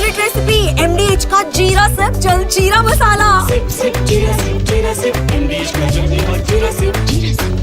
Favourite recipe MDH का जीरा SIP jaljeera मसाला। SIP SIP जीरा सिप MDH का जल्दी और जीरा सिप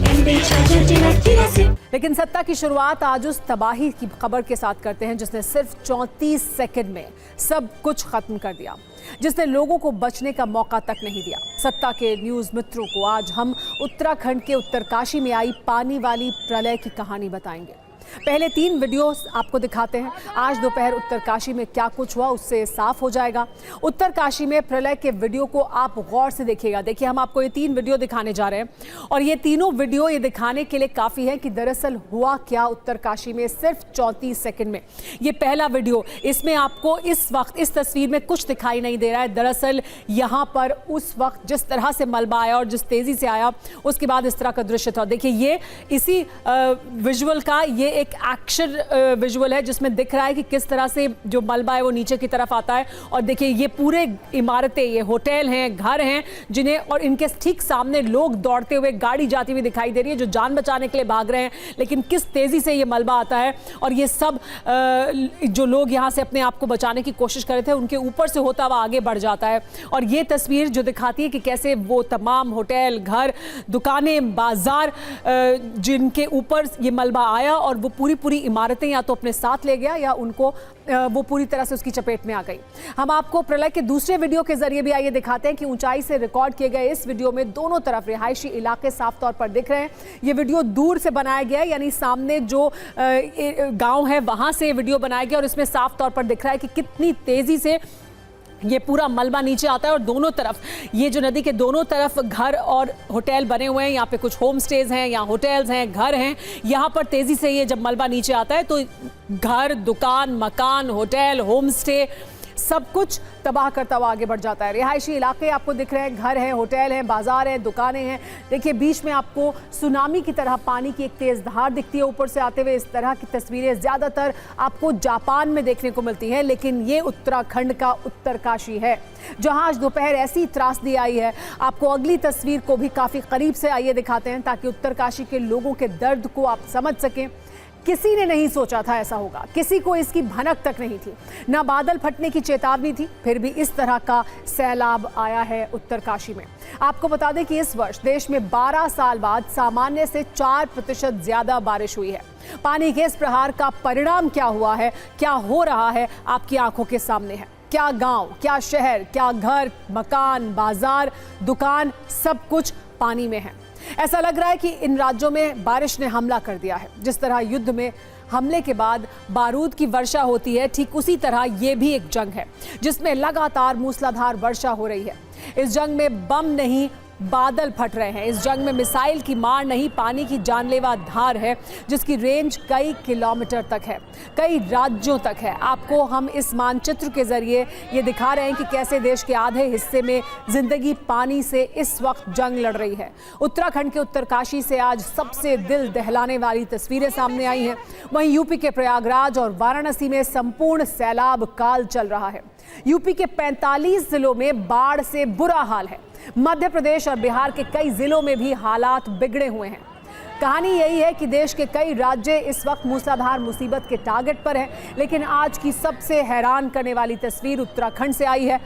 MDH का जल्दी और जीरा सिप। लेकिन सत्ता की शुरुआत आज उस तबाही की खबर के साथ करते हैं जिसने सिर्फ 34 सेकंड में सब कुछ खत्म कर दिया, जिसने लोगों को बचने का मौका तक नहीं दिया। सत्ता के न्यूज मित्रों को आज हम उत्तराखंड के उत्तरकाशी में आई पानी वाली प्रलय की कहानी बताएंगे। पहले 3 वीडियोस आपको दिखाते हैं। आज दोपहर उत्तरकाशी में क्या कुछ हुआ उससे साफ हो जाएगा। उत्तरकाशी में प्रलय के वीडियो को आप गौर से देखिएगा। देखिए, हम आपको ये 3 वीडियो दिखाने जा रहे हैं और ये तीनों वीडियो ये दिखाने के लिए काफ़ी है कि दरअसल हुआ क्या उत्तरकाशी में सिर्फ 34 सेकंड में। ये पहला वीडियो, इसमें आपको इस वक्त इस तस्वीर में कुछ दिखाई नहीं दे रहा है। दरअसल यहाँ पर उस वक्त जिस तरह से मलबा आया और जिस तेज़ी से आया उसके बाद इस तरह का दृश्य था। देखिए, ये इसी विजुअल का ये एक एक्शन विजुअल है जिसमें दिख रहा है कि किस तरह से जो मलबा है वो नीचे की तरफ आता है। और देखिए, ये पूरे इमारतें, ये होटल हैं, घर हैं जिन्हें, और इनके ठीक सामने लोग दौड़ते हुए, गाड़ी जाती हुई दिखाई दे रही है जो जान बचाने के लिए भाग रहे हैं। लेकिन किस तेजी से ये मलबा आता है और ये सब जो लोग यहाँ से अपने आप को बचाने की कोशिश कर रहे थे उनके ऊपर से होता हुआ आगे बढ़ जाता है। और ये तस्वीर जो दिखाती है कि कैसे वो तमाम होटल, घर, दुकानें, बाजार जिनके ऊपर ये मलबा आया और वो पूरी इमारतें या तो अपने साथ ले गया या उनको वो पूरी तरह से उसकी चपेट में आ गई। हम आपको प्रलय के दूसरे वीडियो के जरिए भी आइए दिखाते हैं कि ऊंचाई से रिकॉर्ड किए गए इस वीडियो में दोनों तरफ रिहायशी इलाके साफ तौर पर दिख रहे हैं। ये वीडियो दूर से बनाया गया है, यानी सामने जो गांव है वहां से वीडियो बनाया गया और इसमें साफ तौर पर दिख रहा है कि कितनी तेजी से ये पूरा मलबा नीचे आता है। और दोनों तरफ, ये जो नदी के दोनों तरफ घर और होटल बने हुए हैं, यहाँ पे कुछ होम स्टेज हैं, यहाँ होटल्स हैं, घर हैं। यहाँ पर तेजी से ये जब मलबा नीचे आता है तो घर, दुकान, मकान, होटल, होम स्टे सब कुछ तबाह करता हुआ आगे बढ़ जाता है। रिहायशी इलाके आपको दिख रहे हैं, घर हैं, होटल हैं, बाजार हैं, दुकानें हैं। देखिए, बीच में आपको सुनामी की तरह पानी की एक तेज धार दिखती है ऊपर से आते हुए। इस तरह की तस्वीरें ज़्यादातर आपको जापान में देखने को मिलती हैं, लेकिन ये उत्तराखंड का उत्तरकाशी है जहां आज दोपहर ऐसी त्रासदी आई है। आपको अगली तस्वीर को भी काफ़ी करीब से आइए दिखाते हैं ताकि उत्तरकाशी के लोगों के दर्द को आप समझ सकें। किसी ने नहीं सोचा था ऐसा होगा, किसी को इसकी भनक तक नहीं थी, ना बादल फटने की चेतावनी थी, फिर भी इस तरह का सैलाब आया है उत्तरकाशी में। आपको बता दें कि इस वर्ष देश में 12 साल बाद सामान्य से 4% ज्यादा बारिश हुई है। पानी के इस प्रहार का परिणाम क्या हुआ है, क्या हो रहा है, आपकी आंखों के सामने है। क्या गांव, क्या शहर, क्या घर, मकान, बाजार, दुकान, सब कुछ पानी में है। ऐसा लग रहा है कि इन राज्यों में बारिश ने हमला कर दिया है। जिस तरह युद्ध में हमले के बाद बारूद की वर्षा होती है, ठीक उसी तरह ये भी एक जंग है जिसमें लगातार मूसलाधार वर्षा हो रही है। इस जंग में बम नहीं, बादल फट रहे हैं। इस जंग में मिसाइल की मार नहीं, पानी की जानलेवा धार है जिसकी रेंज कई किलोमीटर तक है, कई राज्यों तक है। आपको हम इस मानचित्र के जरिए ये दिखा रहे हैं कि कैसे देश के आधे हिस्से में जिंदगी पानी से इस वक्त जंग लड़ रही है। उत्तराखंड के उत्तरकाशी से आज सबसे दिल दहलाने वाली तस्वीरें सामने आई हैं। वहीं यूपी के प्रयागराज और वाराणसी में संपूर्ण सैलाब काल चल रहा है। यूपी के 45 जिलों में बाढ़ से बुरा हाल है। मध्य प्रदेश और बिहार के कई जिलों में भी हालात बिगड़े हुए हैं। कहानी यही है कि देश के कई राज्य इस वक्त मूसलाधार मुसीबत के टारगेट पर हैं, लेकिन आज की सबसे हैरान करने वाली तस्वीर उत्तराखंड से आई है।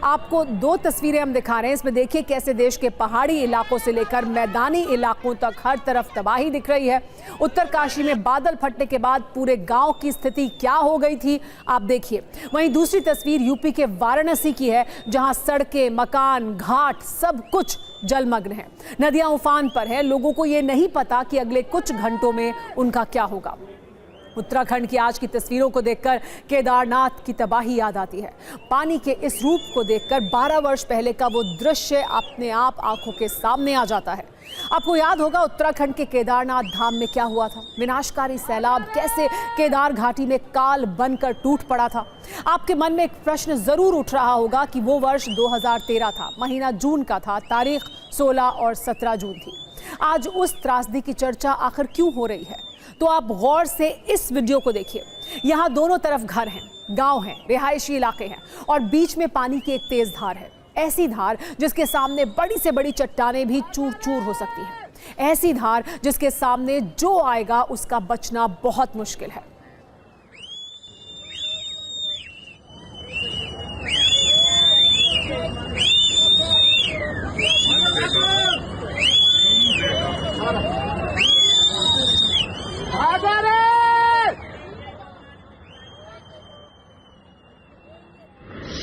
आपको 2 तस्वीरें हम दिखा रहे हैं। इसमें देखिए कैसे देश के पहाड़ी इलाकों से लेकर मैदानी इलाकों तक हर तरफ तबाही दिख रही है। उत्तरकाशी में बादल फटने के बाद पूरे गांव की स्थिति क्या हो गई थी, आप देखिए। वहीं दूसरी तस्वीर यूपी के वाराणसी की है जहां सड़कें, मकान, घाट सब कुछ जलमग्न है। नदियां उफान पर है। लोगों को ये नहीं पता कि अगले कुछ घंटों में उनका क्या होगा। उत्तराखंड की आज की तस्वीरों को देखकर केदारनाथ की तबाही याद आती है। पानी के इस रूप को देखकर 12 वर्ष पहले का वो दृश्य अपने आप आंखों के सामने आ जाता है। आपको याद होगा उत्तराखंड के केदारनाथ धाम में क्या हुआ था। विनाशकारी सैलाब कैसे केदार घाटी में काल बनकर टूट पड़ा था। आपके मन में एक प्रश्न जरूर उठ रहा होगा कि वो वर्ष 2013 था, महीना जून का था, तारीख 16 और 17 जून थी। आज उस त्रासदी की चर्चा आखिर क्यों हो रही है? तो आप गौर से इस वीडियो को देखिए। यहाँ दोनों तरफ घर हैं, गांव हैं, रिहायशी इलाके हैं और बीच में पानी की एक तेज धार है। ऐसी धार जिसके सामने बड़ी से बड़ी चट्टानें भी चूर चूर हो सकती हैं। ऐसी धार जिसके सामने जो आएगा उसका बचना बहुत मुश्किल है।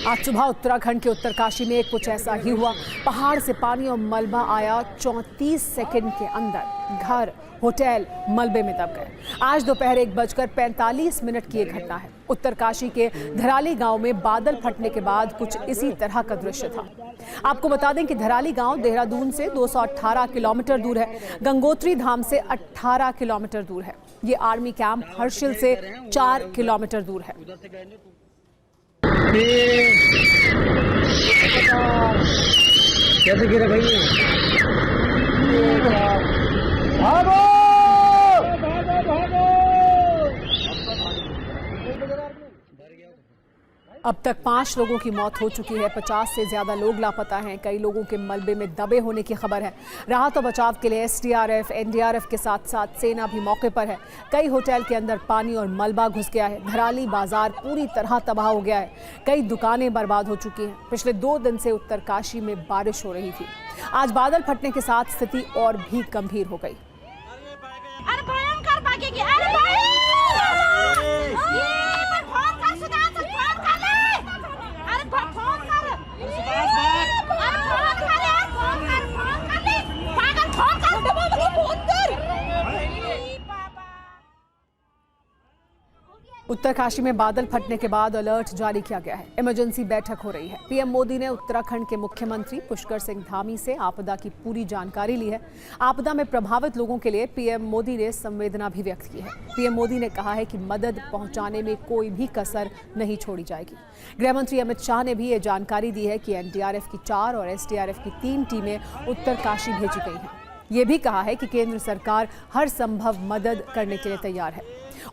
आज सुबह उत्तराखंड के उत्तरकाशी में कुछ ऐसा ही हुआ। पहाड़ से पानी और मलबा आया। 34 सेकंड के अंदर घर, होटल मलबे में दब गए। आज दोपहर 1:45 की यह घटना है। उत्तरकाशी के धराली गांव में बादल फटने के बाद कुछ इसी तरह का दृश्य था। आपको बता दें कि धराली गांव देहरादून से 218 किलोमीटर दूर है, गंगोत्री धाम से 18 किलोमीटर दूर है। ये आर्मी कैंप हर्षिल से 4 किलोमीटर दूर है। कैसे गिरे भाई? अब तक 5 लोगों की मौत हो चुकी है। 50 से ज्यादा लोग लापता हैं। कई लोगों के मलबे में दबे होने की खबर है। राहत और बचाव के लिए एसडीआरएफ, एनडीआरएफ के साथ साथ सेना भी मौके पर है। कई होटल के अंदर पानी और मलबा घुस गया है। धराली बाजार पूरी तरह तबाह हो गया है। कई दुकानें बर्बाद हो चुकी हैं। पिछले 2 दिन से उत्तरकाशी में बारिश हो रही थी। आज बादल फटने के साथ स्थिति और भी गंभीर हो गई। उत्तरकाशी में बादल फटने के बाद अलर्ट जारी किया गया है। इमरजेंसी बैठक हो रही है। पीएम मोदी ने उत्तराखंड के मुख्यमंत्री पुष्कर सिंह धामी से आपदा की पूरी जानकारी ली है। आपदा में प्रभावित लोगों के लिए पीएम मोदी ने संवेदना भी व्यक्त की है। पीएम मोदी ने कहा है कि मदद पहुंचाने में कोई भी कसर नहीं छोड़ी जाएगी। गृह मंत्री अमित शाह ने भी ये जानकारी दी है कि एनडीआरएफ की 4 और एसडीआरएफ की 3 टीमें उत्तरकाशी भेजी गई हैं। ये भी कहा है कि केंद्र सरकार हर संभव मदद करने के लिए तैयार है।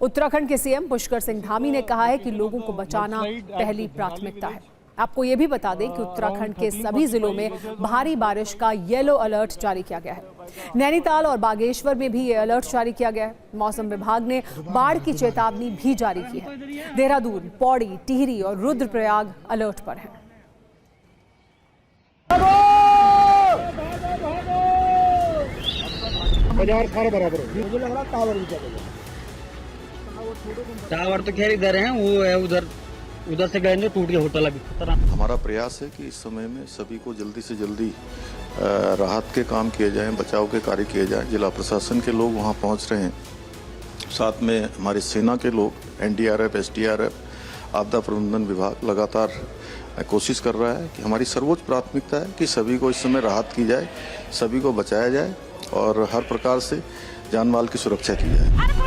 उत्तराखंड के सीएम पुष्कर सिंह धामी ने कहा है कि लोगों को बचाना पहली प्राथमिकता है। आपको ये भी बता दें कि उत्तराखंड के सभी जिलों में भारी बारिश का येलो अलर्ट जारी किया गया है। नैनीताल और बागेश्वर में भी ये अलर्ट जारी किया गया है। मौसम विभाग ने बाढ़ की चेतावनी भी जारी की है। देहरादून, पौड़ी, टिहरी और रुद्रप्रयाग अलर्ट पर है। टावर तो खैर इधर है, वो है उधर से गए टूट गया होटल। अभी हमारा प्रयास है कि इस समय में सभी को जल्दी से जल्दी राहत के काम किए जाएं, बचाव के कार्य किए जाएं। जिला प्रशासन के लोग वहां पहुंच रहे हैं, साथ में हमारी सेना के लोग, एनडीआरएफ, एसडीआरएफ, आपदा प्रबंधन विभाग लगातार कोशिश कर रहा है कि हमारी सर्वोच्च प्राथमिकता है कि सभी को इस समय राहत की जाए, सभी को बचाया जाए और हर प्रकार से जान माल की सुरक्षा की जाए।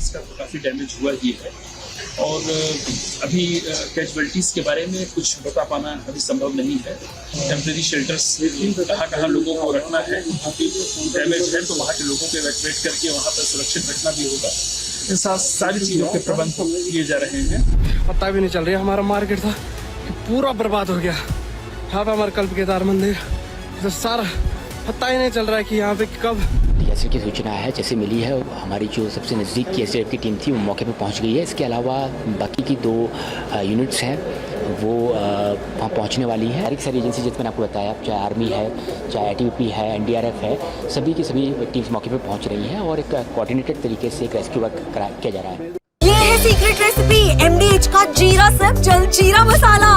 का काफी डैमेज हुआ ही है और अभी कैजुअलिटीज के बारे में कुछ बता पाना अभी संभव नहीं है। टेम्परेरी शेल्टर्स कहाँ लोगों को रखना है, डैमेज है तो वहाँ के लोगों को इवैक्यूएट करके वहाँ पर सुरक्षित रखना भी होगा। इन सारी चीजों के प्रबंध किए जा रहे हैं। पता भी नहीं चल रहा, हमारा मार्केट था पूरा बर्बाद हो गया। यहाँ पे हमारा कल्प केदार मंदिर तो सारा पता ही नहीं चल रहा है कि यहाँ पे कब। जैसे की सूचना है जैसे मिली है, हमारी जो सबसे नज़दीक की एसडीआरएफ की टीम थी वो मौके पे पहुंच गई है। इसके अलावा बाकी की 2 यूनिट्स हैं वो वहाँ पहुंचने वाली है। सारी एजेंसी जैसे मैंने आपको बताया, चाहे आर्मी है, चाहे आईटीबीपी है, एनडीआरएफ है, सभी की सभी टीम्स मौके पे पहुंच रही हैं और एक कोऑर्डिनेटेड तरीके से एक रेस्क्यू वर्क किया जा रहा है। ये है सीक्रेट रेसिपी MDH का जीरा सब जलजीरा मसाला।